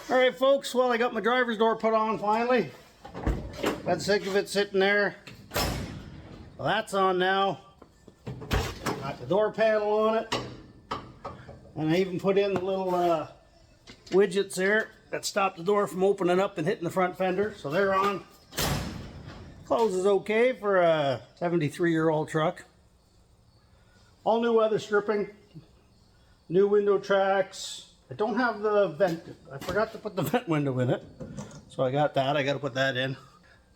Alright folks, well I got my driver's door put on finally. Got sick of it sitting there. Well, that's on now. Got the door panel on it. And I even put in the little widgets there that stop the door from opening up and hitting the front fender. So they're on. Closes okay for a 73-year-old truck. All new weather stripping. New window tracks. I don't have the vent. I forgot to put the vent window in it. So I got that. I got to put that in.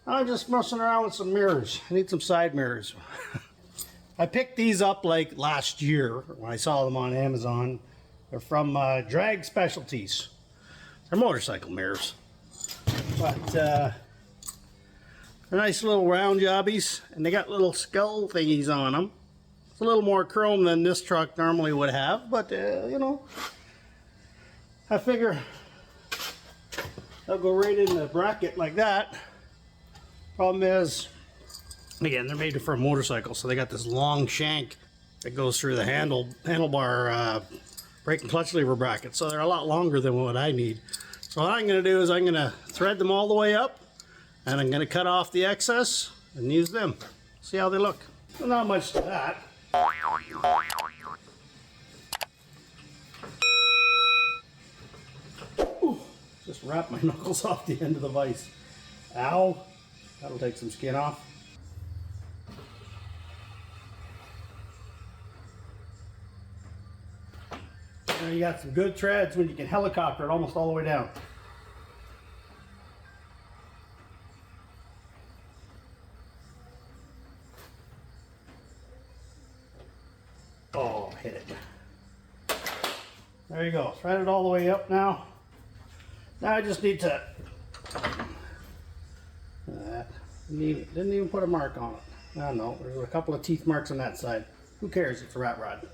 I'm just messing around with some mirrors. I need some side mirrors. I picked these up like last year when I saw them on Amazon. They're from Drag Specialties. They're motorcycle mirrors. But they're nice little round jobbies. And they got little skull thingies on them. It's a little more chrome than this truck normally would have. But, you know, I figure they'll go right in the bracket like that. Problem is, again, they're made for a motorcycle, so they got this long shank that goes through the handlebar brake and clutch lever bracket. So they're a lot longer than what I need. So what I'm going to do is I'm going to thread them all the way up, and I'm going to cut off the excess and use them. See how they look. Well, not much to that. Ooh, just wrap my knuckles off the end of the vise. Ow. That'll take some skin off. Now you got some good treads when you can helicopter it almost all the way down. Oh, hit it. There you go. Thread it all the way up now. Now I just need to... Didn't even put a mark on it. I know, there's a couple of teeth marks on that side. Who cares? It's a rat rod.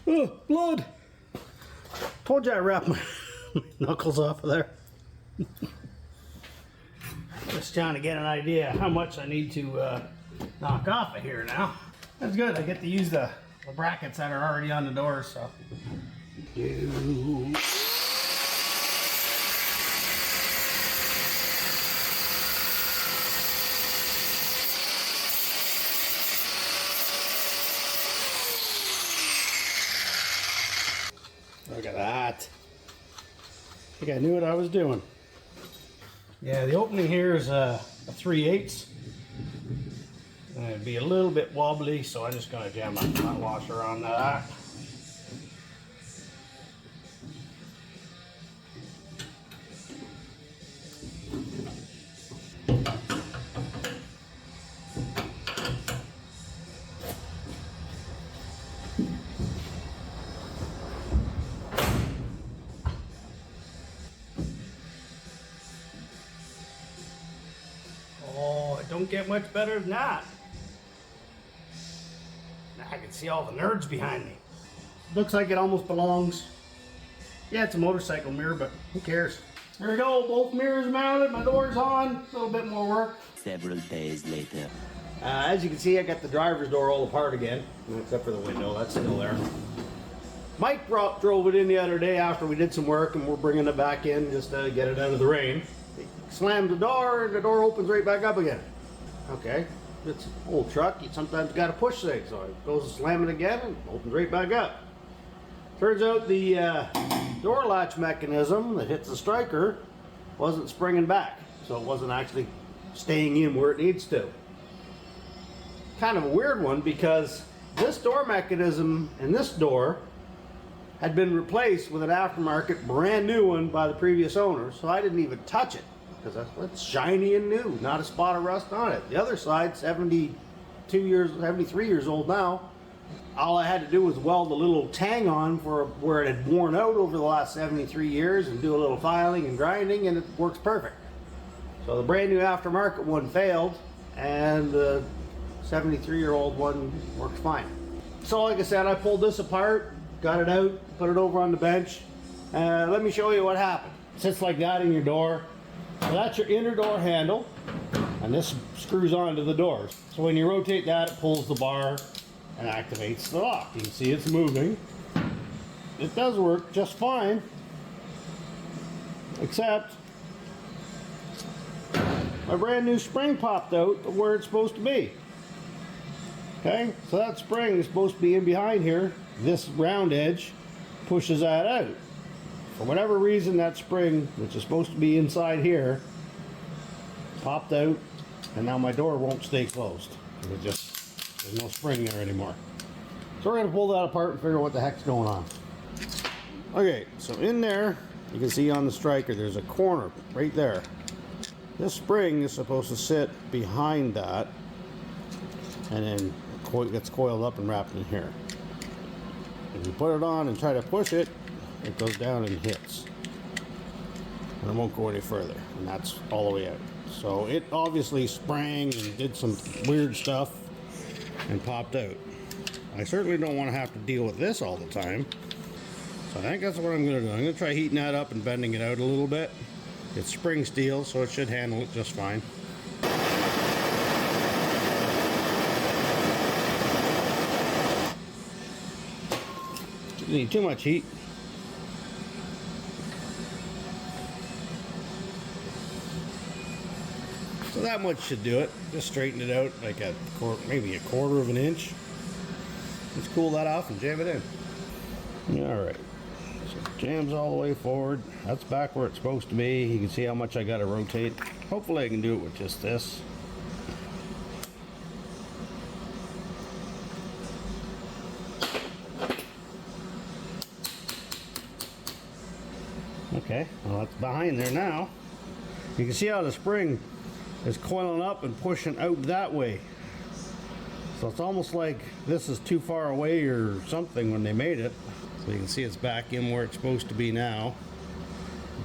Oh, blood! Told you I wrapped my knuckles off of there. Just trying to get an idea how much I need to knock off of here now. That's good. I get to use the brackets that are already on the door, so. Look at that. I think I knew what I was doing. Yeah, the opening here is a 3/8. And it'd be a little bit wobbly, so I'm just going to jam my hot washer on that. Oh, it don't get much better than that. I can see all the nerds behind me. Looks like it almost belongs. Yeah, it's a motorcycle mirror, but who cares? There we go, both mirrors mounted, my door's on. A little bit more work. Several days later. As you can see, I got the driver's door all apart again, except for the window, that's still there. Mike drove it in the other day after we did some work, and we're bringing it back in just to get it out of the rain. He slammed the door, and the door opens right back up again. Okay. It's an old truck, you sometimes got to push things, so it goes to slam it again and opens right back up. Turns out the door latch mechanism that hits the striker wasn't springing back, so it wasn't actually staying in where it needs to. Kind of a weird one, because this door mechanism and this door had been replaced with an aftermarket brand new one by the previous owner, so I didn't even touch it. Because it's shiny and new, not a spot of rust on it. The other side, 73 years old now. All I had to do was weld a little tang on for where it had worn out over the last 73 years and do a little filing and grinding, and it works perfect. So the brand new aftermarket one failed, and the 73-year-old one works fine. So like I said, I pulled this apart, got it out, put it over on the bench. Let me show you what happened. It sits like that in your door. So that's your inner door handle, and this screws onto the doors. So when you rotate that, it pulls the bar and activates the lock. You can see it's moving. It does work just fine. Except my brand new spring popped out of where it's supposed to be. Okay, so that spring is supposed to be in behind here. This round edge pushes that out. For whatever reason, that spring, which is supposed to be inside here, popped out, and now my door won't stay closed. There's no spring there anymore. So we're gonna pull that apart and figure out what the heck's going on. Okay, so in there, you can see on the striker, there's a corner right there. This spring is supposed to sit behind that, and then gets coiled up and wrapped in here. If you put it on and try to push it, it goes down and hits. And it won't go any further, and that's all the way out. So it obviously sprang and did some weird stuff and popped out. I certainly don't want to have to deal with this all the time. So I think that's what I'm going to do. I'm going to try heating that up and bending it out a little bit. It's spring steel, so it should handle it just fine. Doesn't need too much heat. So that much should do it. Just straighten it out like maybe a quarter of an inch. Let's cool that off and jam it in. Alright. So it jams all the way forward. That's back where it's supposed to be. You can see how much I got to rotate. Hopefully I can do it with just this. Okay, well that's behind there now. You can see how the spring is coiling up and pushing out that way. So it's almost like this is too far away or something when they made it. So you can see it's back in where it's supposed to be now.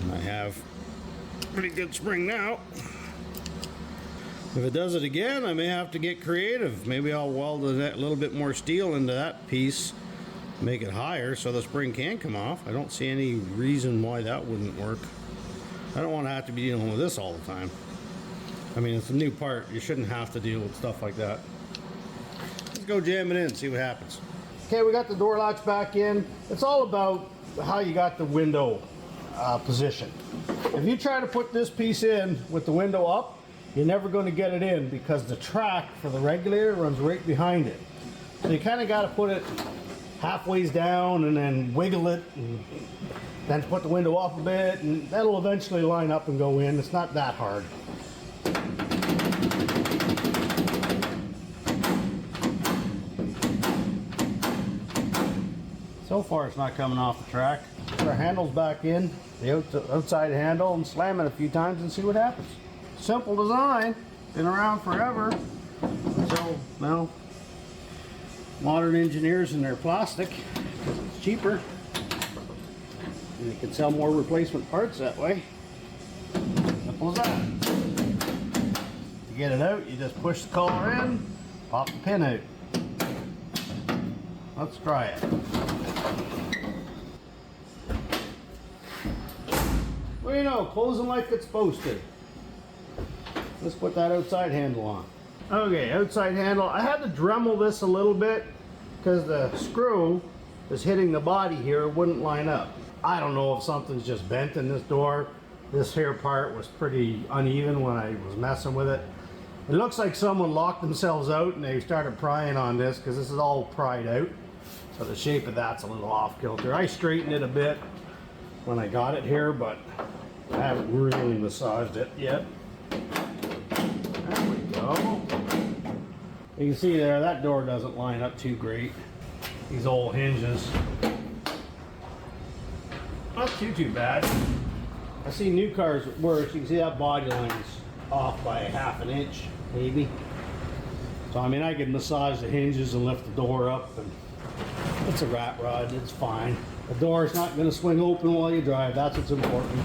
And I have pretty good spring now. If it does it again, I may have to get creative. Maybe I'll weld a little bit more steel into that piece, make it higher so the spring can come off. I don't see any reason why that wouldn't work. I don't want to have to be dealing with this all the time. I mean, it's a new part. You shouldn't have to deal with stuff like that. Let's go jam it in and see what happens. Okay, we got the door latch back in. It's all about how you got the window position. If you try to put this piece in with the window up, you're never going to get it in because the track for the regulator runs right behind it. So you kind of got to put it halfway down and then wiggle it and then put the window up a bit, and that'll eventually line up and go in. It's not that hard. So far it's not coming off the track. Put our handles back in, the outside handle, and slam it a few times and see what happens. Simple design, been around forever. So, well, modern engineers in their plastic, because it's cheaper. And you can sell more replacement parts that way. Simple as that. To get it out, you just push the collar in, pop the pin out. Let's try it. Well, you know, closing like it's supposed to. Let's put that outside handle on. Okay, outside handle. I had to Dremel this a little bit because the screw is hitting the body here. It wouldn't line up. I don't know if something's just bent in this door. This here part was pretty uneven when I was messing with it. It looks like someone locked themselves out and they started prying on this because this is all pried out. So the shape of that's a little off kilter. I straightened it a bit when I got it here, but I haven't really massaged it yet. There we go. You can see there, that door doesn't line up too great. These old hinges. Not too bad. I see new cars worse. You can see that body line's off by ½ an inch, maybe. So I mean, I could massage the hinges and lift the door up, and it's a rat rod, it's fine. The door's not going to swing open while you drive, that's what's important.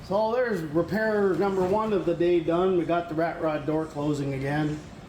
So there's repair number 1 of the day done. We got the rat rod door closing again.